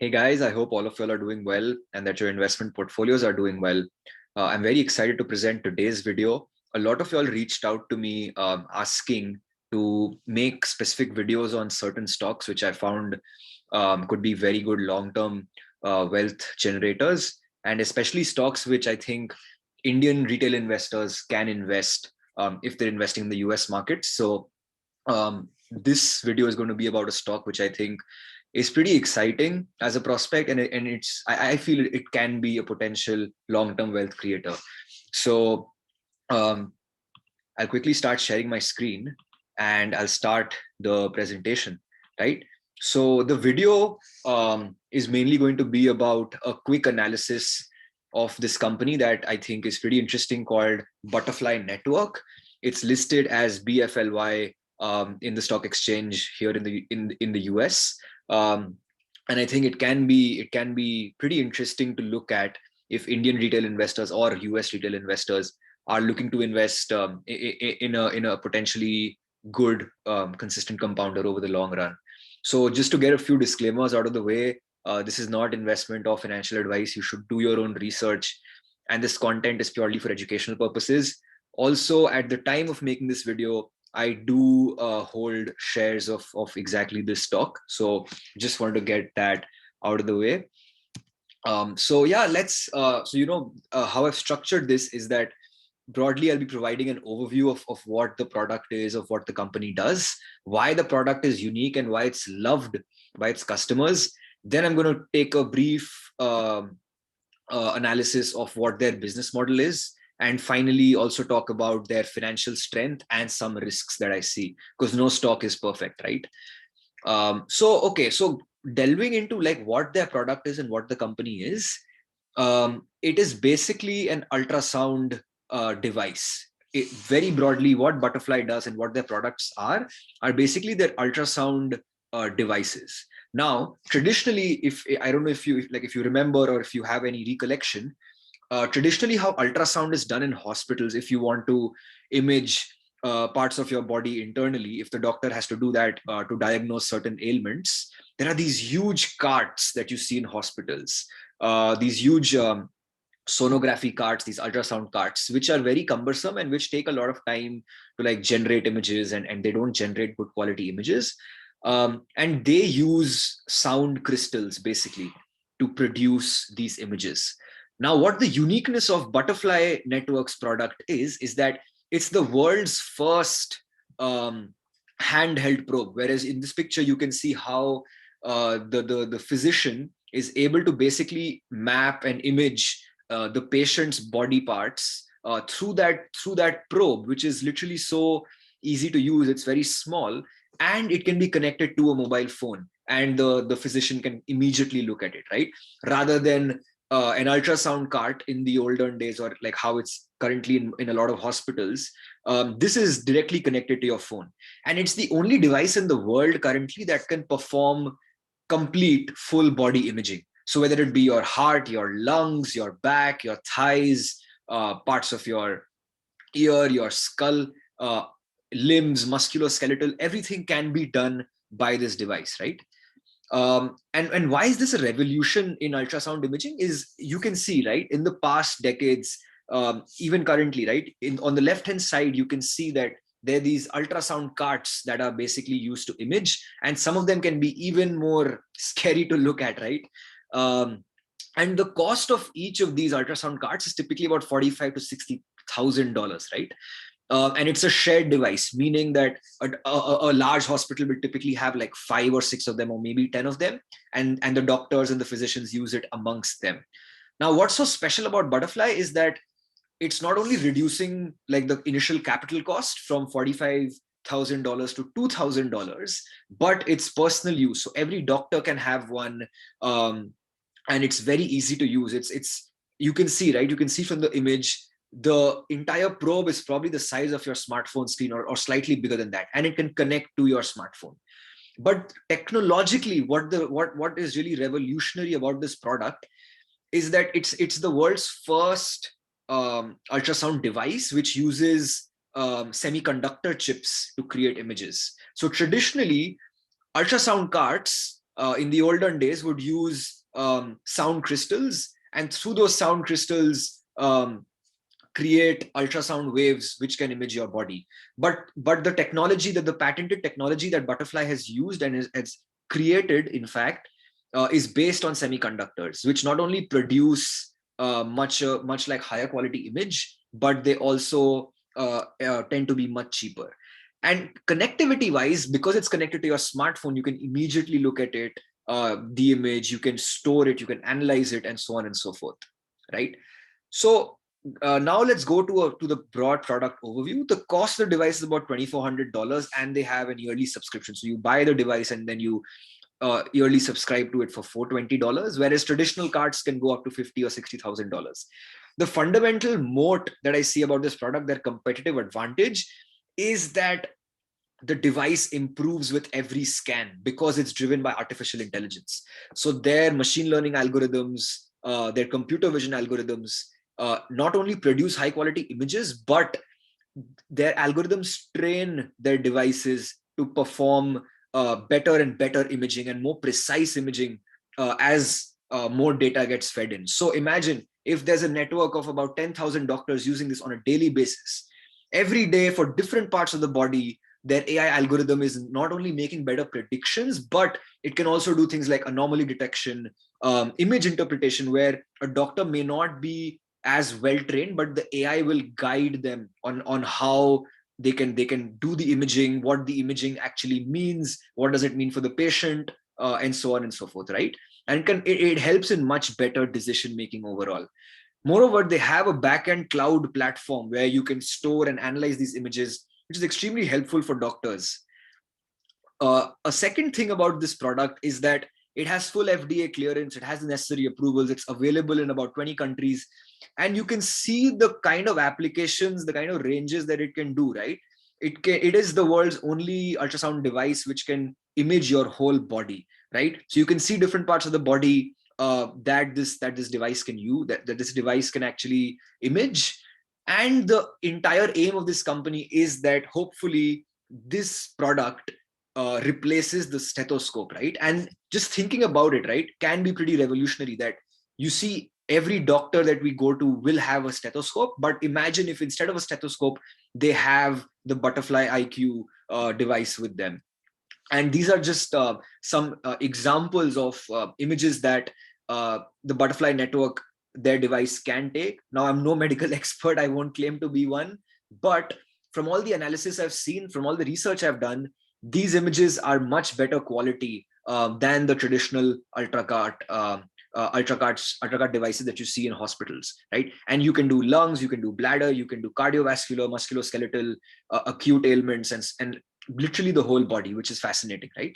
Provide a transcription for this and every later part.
Hey guys, I hope all of you all are doing well and that your investment portfolios are doing well. I'm very excited to present today's video. A lot of you all reached out to me asking to make specific videos on certain stocks, which I found could be very good long-term wealth generators, and especially stocks which I think Indian retail investors can invest if they're investing in the US market. So this video is going to be about a stock which I think is pretty exciting as a prospect, and I feel it can be a potential long-term wealth creator. So um, I'll quickly start sharing my screen and I'll start the presentation, right? So the video is mainly going to be about a quick analysis of this company that I think is pretty interesting called Butterfly Network. It's listed as BFLY in the stock exchange here in the US. And I think it can be pretty interesting to look at if Indian retail investors or US retail investors are looking to invest in a potentially good consistent compounder over the long run. So just to get a few disclaimers out of the way, this is not investment or financial advice. You should do your own research, and this content is purely for educational purposes. Also, at the time of making this video, I do hold shares of exactly this stock. So just wanted to get that out of the way. So yeah, let's, how I've structured this is that broadly, I'll be providing an overview of what the product is, of what the company does, why the product is unique and why it's loved by its customers. Then I'm going to take a brief analysis of what their business model is. And finally, also talk about their financial strength and some risks that I see, because no stock is perfect, right? So delving into like what their product is and what the company is, it is basically an ultrasound device. Very broadly, what Butterfly does and what their products are basically their ultrasound devices. Now, traditionally, if I don't know if you remember or if you have any recollection, traditionally how ultrasound is done in hospitals, if you want to image parts of your body internally, if the doctor has to do that to diagnose certain ailments, there are these huge carts that you see in hospitals, these huge sonography carts, these ultrasound carts, which are very cumbersome and which take a lot of time to like generate images, and they don't generate good quality images. And they use sound crystals basically to produce these images. Now, what the uniqueness of Butterfly Network's product is that it's the world's first handheld probe. Whereas in this picture, you can see how the physician is able to basically map and image the patient's body parts through that probe, which is literally so easy to use. It's very small, and it can be connected to a mobile phone, and the physician can immediately look at it, right? Rather than an ultrasound cart in the olden days, or like how it's currently in a lot of hospitals. This is directly connected to your phone, and it's the only device in the world currently that can perform complete full body imaging. So whether it be your heart, your lungs, your back, your thighs, parts of your ear, your skull, limbs, musculoskeletal, everything can be done by this device, right? And why is this a revolution in ultrasound imaging? Is you can see, right, in the past decades, even currently, right, on the left hand side, you can see that there are these ultrasound carts that are basically used to image, and some of them can be even more scary to look at, right? And the cost of each of these ultrasound carts is typically about $45,000 to $60,000, right? And it's a shared device, meaning that a large hospital will typically have like 5 or 6 of them, or maybe 10 of them, and the doctors and the physicians use it amongst them. Now, what's so special about Butterfly is that it's not only reducing like the initial capital cost from $45,000 to $2,000, but it's personal use. So every doctor can have one, and it's very easy to use. It's you can see, right? You can see from the image, the entire probe is probably the size of your smartphone screen, or slightly bigger than that, and it can connect to your smartphone. But technologically, what is really revolutionary about this product is that it's the world's first ultrasound device which uses semiconductor chips to create images. So traditionally, ultrasound carts in the olden days would use sound crystals, and through those sound crystals create ultrasound waves which can image your body. But the technology, that the patented technology that Butterfly has used and has created, in fact, is based on semiconductors, which not only produce much like higher quality image, but they also tend to be much cheaper. And connectivity wise, because it's connected to your smartphone, you can immediately look at it, the image, you can store it, you can analyze it, and so on and so forth, right? So now let's go to the broad product overview. The cost of the device is about $2,400, and they have an yearly subscription. So you buy the device and then you yearly subscribe to it for $420, whereas traditional cards can go up to $50,000 or $60,000. The fundamental moat that I see about this product, their competitive advantage, is that the device improves with every scan because it's driven by artificial intelligence. So their machine learning algorithms, their computer vision algorithms, not only produce high quality images, but their algorithms train their devices to perform better and better imaging and more precise imaging as more data gets fed in. So imagine if there's a network of about 10,000 doctors using this on a daily basis. Every day for different parts of the body, their AI algorithm is not only making better predictions, but it can also do things like anomaly detection, image interpretation, where a doctor may not be as well trained, but the AI will guide them on how they can do the imaging, what the imaging actually means, what does it mean for the patient, and so on and so forth, right? And it helps in much better decision making overall. Moreover, they have a backend cloud platform where you can store and analyze these images, which is extremely helpful for doctors. A second thing about this product is that it has full FDA clearance, it has the necessary approvals, it's available in about 20 countries, and you can see the kind of applications, the kind of ranges that it can do, right? It is the world's only ultrasound device which can image your whole body, right? So you can see different parts of the body that this device can use, that this device can actually image. And the entire aim of this company is that hopefully this product replaces the stethoscope, right? And just thinking about it, right, can be pretty revolutionary, that you see every doctor that we go to will have a stethoscope, but imagine if instead of a stethoscope, they have the Butterfly IQ device with them. And these are just some examples of images that the Butterfly network, their device can take. Now, I'm no medical expert, I won't claim to be one, but from all the analysis I've seen, from all the research I've done, these images are much better quality than the traditional ultracard devices that you see in hospitals, right? And you can do lungs, you can do bladder, you can do cardiovascular, musculoskeletal, acute ailments, and literally the whole body, which is fascinating, right?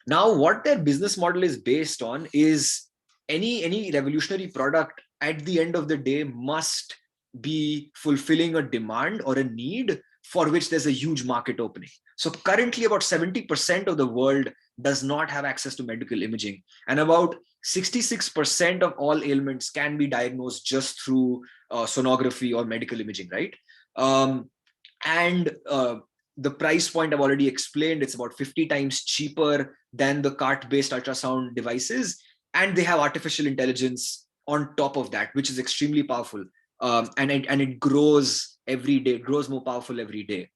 Now, what their business model is based on is any revolutionary product at the end of the day must be fulfilling a demand or a need for which there's a huge market opening. So currently about 70% of the world does not have access to medical imaging, and about 66% of all ailments can be diagnosed just through sonography or medical imaging, right? And the price point I've already explained, it's about 50 times cheaper than the cart-based ultrasound devices, and they have artificial intelligence on top of that, which is extremely powerful. And it grows every day, it grows more powerful every day.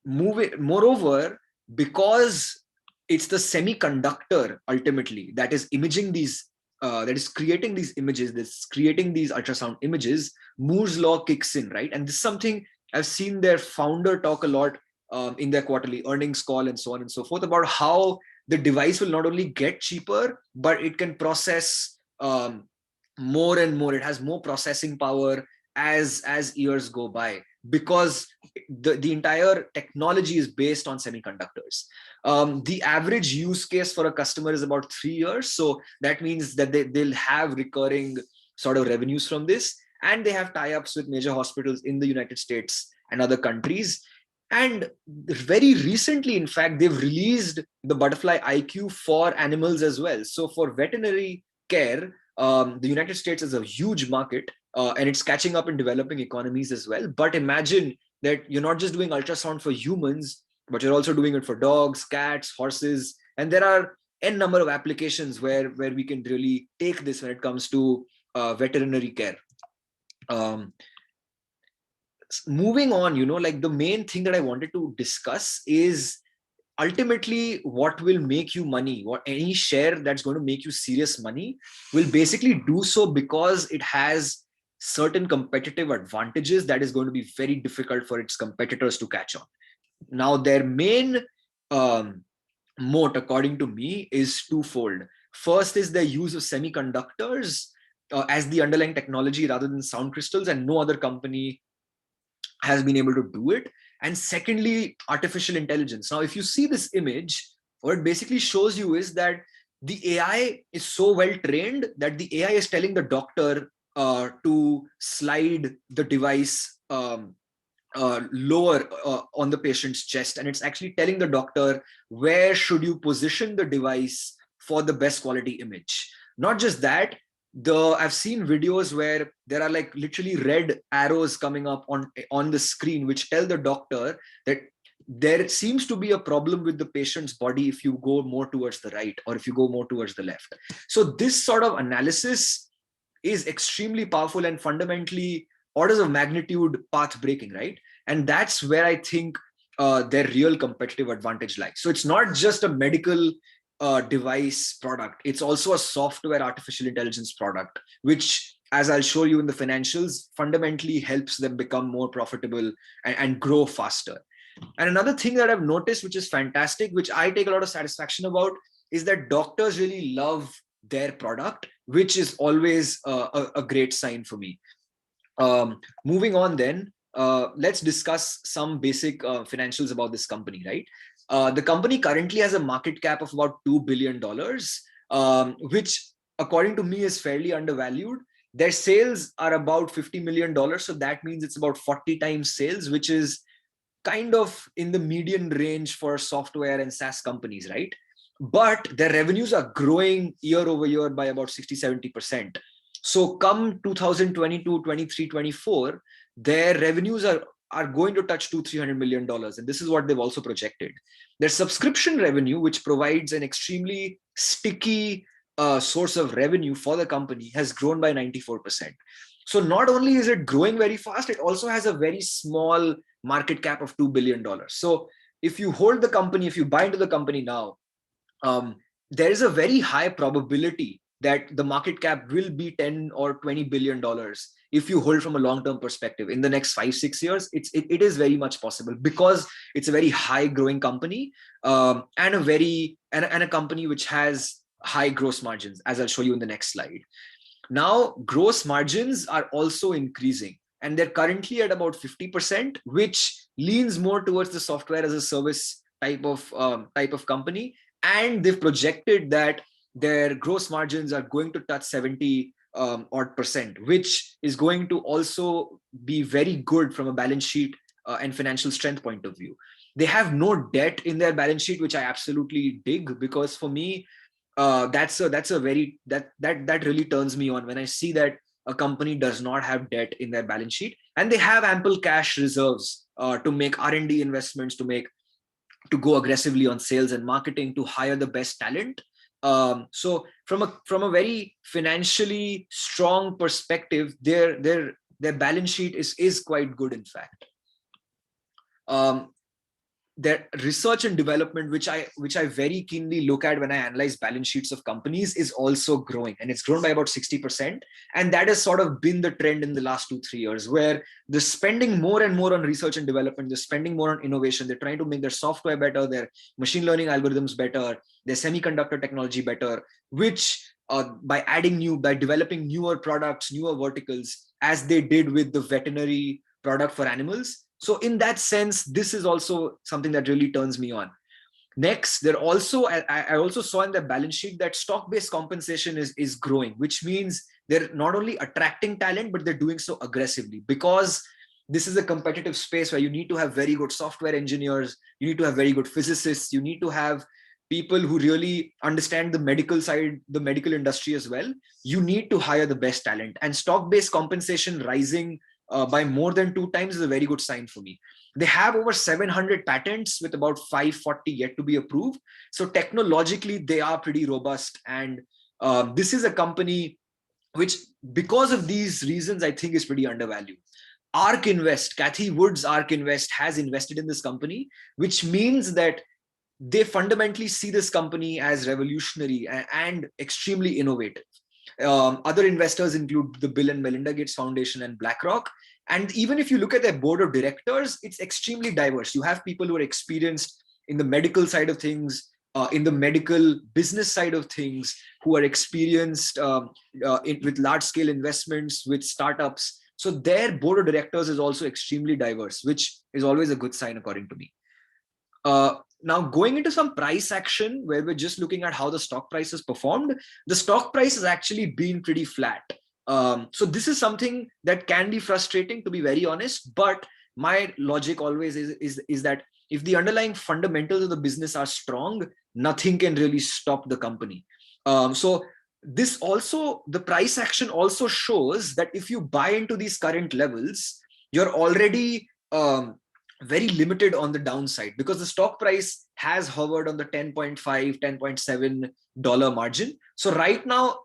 Moreover, because it's the semiconductor ultimately that is imaging these, that is creating these images, that's creating these ultrasound images, Moore's law kicks in, right? And this is something I've seen their founder talk a lot in their quarterly earnings call and so on and so forth, about how the device will not only get cheaper, but it can process more and more. It has more processing power as years go by, because the entire technology is based on semiconductors. The average use case for a customer is about 3 years. So that means that they'll have recurring sort of revenues from this. And they have tie-ups with major hospitals in the United States and other countries. And very recently, in fact, they've released the Butterfly IQ for animals as well. So for veterinary care, the United States is a huge market, and it's catching up in developing economies as well. But imagine that you're not just doing ultrasound for humans, but you're also doing it for dogs, cats, horses. And there are n number of applications where we can really take this when it comes to veterinary care. Moving on, like the main thing that I wanted to discuss is ultimately what will make you money, or any share that's going to make you serious money will basically do so because it has certain competitive advantages that is going to be very difficult for its competitors to catch on. Now, their main moat, according to me, is twofold. First is the use of semiconductors as the underlying technology rather than sound crystals, and no other company has been able to do it. And secondly, artificial intelligence. Now, if you see this image, what it basically shows you is that the AI is so well trained that the AI is telling the doctor to slide the device lower on the patient's chest, and it's actually telling the doctor where should you position the device for the best quality image. Not just that, I've seen videos where there are like literally red arrows coming up on the screen which tell the doctor that there seems to be a problem with the patient's body if you go more towards the right or if you go more towards the left. So this sort of analysis is extremely powerful and fundamentally orders of magnitude path breaking, right? And that's where I think their real competitive advantage lies. So it's not just a medical device product, it's also a software artificial intelligence product, which, as I'll show you in the financials, fundamentally helps them become more profitable and grow faster. And another thing that I've noticed, which is fantastic, which I take a lot of satisfaction about, is that doctors really love their product, which is always a great sign for me. Moving on then, let's discuss some basic financials about this company, right? The company currently has a market cap of about $2 billion, which according to me is fairly undervalued. Their sales are about $50 million. So that means it's about 40 times sales, which is kind of in the median range for software and SaaS companies, right? But their revenues are growing year over year by about 60-70%. So come 2022, 23, 24, their revenues are going to touch $200-300 million. And this is what they've also projected. Their subscription revenue, which provides an extremely sticky source of revenue for the company, has grown by 94%. So not only is it growing very fast, it also has a very small market cap of $2 billion. So if you hold the company, if you buy into the company now, there is a very high probability that the market cap will be 10 or 20 billion dollars if you hold from a long-term perspective in the next 5-6 years. It is very much possible because it's a very high growing company, and a company which has high gross margins, as I'll show you in the next slide. Now, gross margins are also increasing, and they're currently at about 50%, which leans more towards the software as a service type of company. And they've projected that their gross margins are going to touch 70 odd percent, which is going to also be very good from a balance sheet and financial strength point of view. They have no debt in their balance sheet, which I absolutely dig, because for me, that really turns me on when I see that a company does not have debt in their balance sheet, and they have ample cash reserves to make R&D investments, to go aggressively on sales and marketing, to hire the best talent. So from a very financially strong perspective, their balance sheet is quite good, in fact. Their research and development, which I very keenly look at when I analyze balance sheets of companies, is also growing, and it's grown by about 60%. And that has sort of been the trend in the last 2-3 years, where they're spending more and more on research and development. They're spending more on innovation. They're trying to make their software better, their machine learning algorithms better, their semiconductor technology better, which by developing newer products, newer verticals, as they did with the veterinary product for animals. So in that sense, this is also something that really turns me on. Next, I also saw in the balance sheet that stock-based compensation is growing, which means they're not only attracting talent, but they're doing so aggressively, because this is a competitive space where you need to have very good software engineers, you need to have very good physicists, you need to have people who really understand the medical side, the medical industry as well. You need to hire the best talent, and stock-based compensation rising by more than 2 times is a very good sign for me. They have over 700 patents with about 540 yet to be approved. So technologically, they are pretty robust. And this is a company which, because of these reasons, I think is pretty undervalued. ARK Invest, Kathy Wood's ARK Invest has invested in this company, which means that they fundamentally see this company as revolutionary and extremely innovative. Other investors include the Bill and Melinda Gates Foundation and BlackRock. And even if you look at their board of directors, it's extremely diverse. You have people who are experienced in the medical side of things, in the medical business side of things, who are experienced with large scale investments, with startups. So their board of directors is also extremely diverse, which is always a good sign, according to me. Now, going into some price action where we're just looking at how the stock price has performed, the stock price has actually been pretty flat. So this is something that can be frustrating, to be very honest, but my logic always is that if the underlying fundamentals of the business are strong, nothing can really stop the company. So this also, the price action also shows that if you buy into these current levels, you're already very limited on the downside, because the stock price has hovered on the 10.5, $10.7 margin. So right now,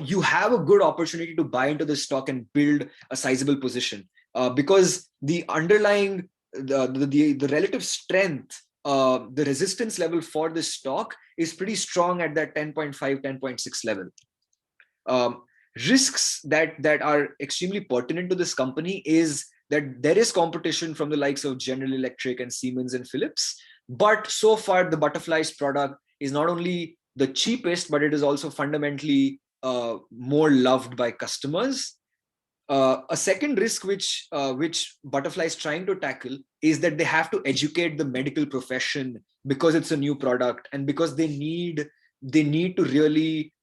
you have a good opportunity to buy into the stock and build a sizable position, because the underlying, the relative strength, the resistance level for this stock is pretty strong at that 10.5, 10.6 level. Risks that are extremely pertinent to this company is that there is competition from the likes of General Electric and Siemens and Philips. But so far, the Butterfly's product is not only the cheapest, but it is also fundamentally more loved by customers. A second risk which Butterfly is trying to tackle is that they have to educate the medical profession, because it's a new product and because they need to really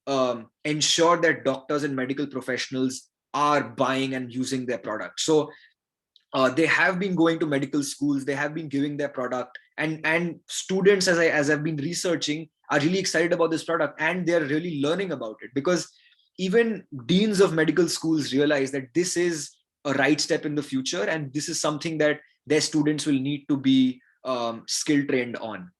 ensure that doctors and medical professionals are buying and using their product. So they have been going to medical schools, they have been giving their product, and students, as I've been researching, are really excited about this product, and they're really learning about it, because even deans of medical schools realize that this is a right step in the future, and this is something that their students will need to be skill trained on.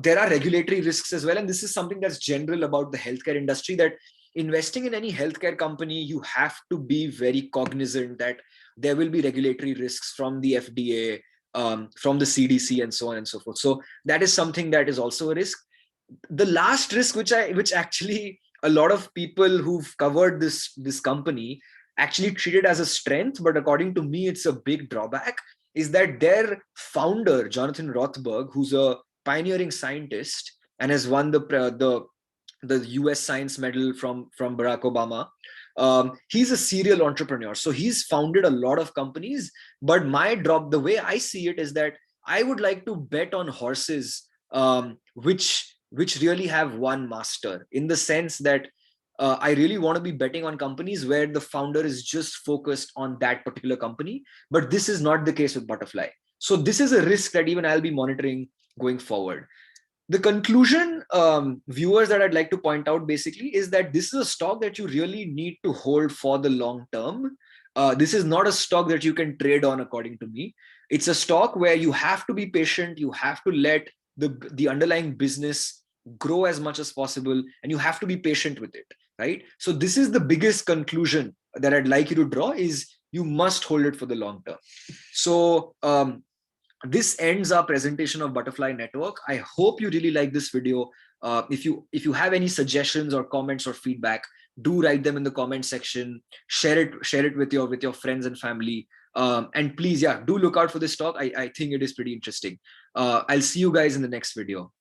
There are regulatory risks as well, and this is something that's general about the healthcare industry, that investing in any healthcare company, you have to be very cognizant that there will be regulatory risks from the FDA, from the CDC, and so on and so forth. So that is something that is also a risk. The last risk, which actually a lot of people who've covered this company actually treated as a strength, but according to me, it's a big drawback, is that their founder, Jonathan Rothberg, who's a pioneering scientist and has won the US Science Medal from Barack Obama. He's a serial entrepreneur. So he's founded a lot of companies, but the way I see it is that I would like to bet on horses which really have one master, in the sense that I really want to be betting on companies where the founder is just focused on that particular company. But this is not the case with Butterfly. So this is a risk that even I'll be monitoring going forward. The conclusion, viewers, that I'd like to point out basically is that this is a stock that you really need to hold for the long term. This is not a stock that you can trade on, according to me. It's a stock where you have to be patient. You have to let the underlying business grow as much as possible, and you have to be patient with it, right? So this is the biggest conclusion that I'd like you to draw, is you must hold it for the long term. So this ends our presentation of Butterfly Network. I hope you really like this video. If you have any suggestions or comments or feedback, do write them in the comment section. Share it with your friends and family. And please, do look out for this talk. I think it is pretty interesting. I'll see you guys in the next video.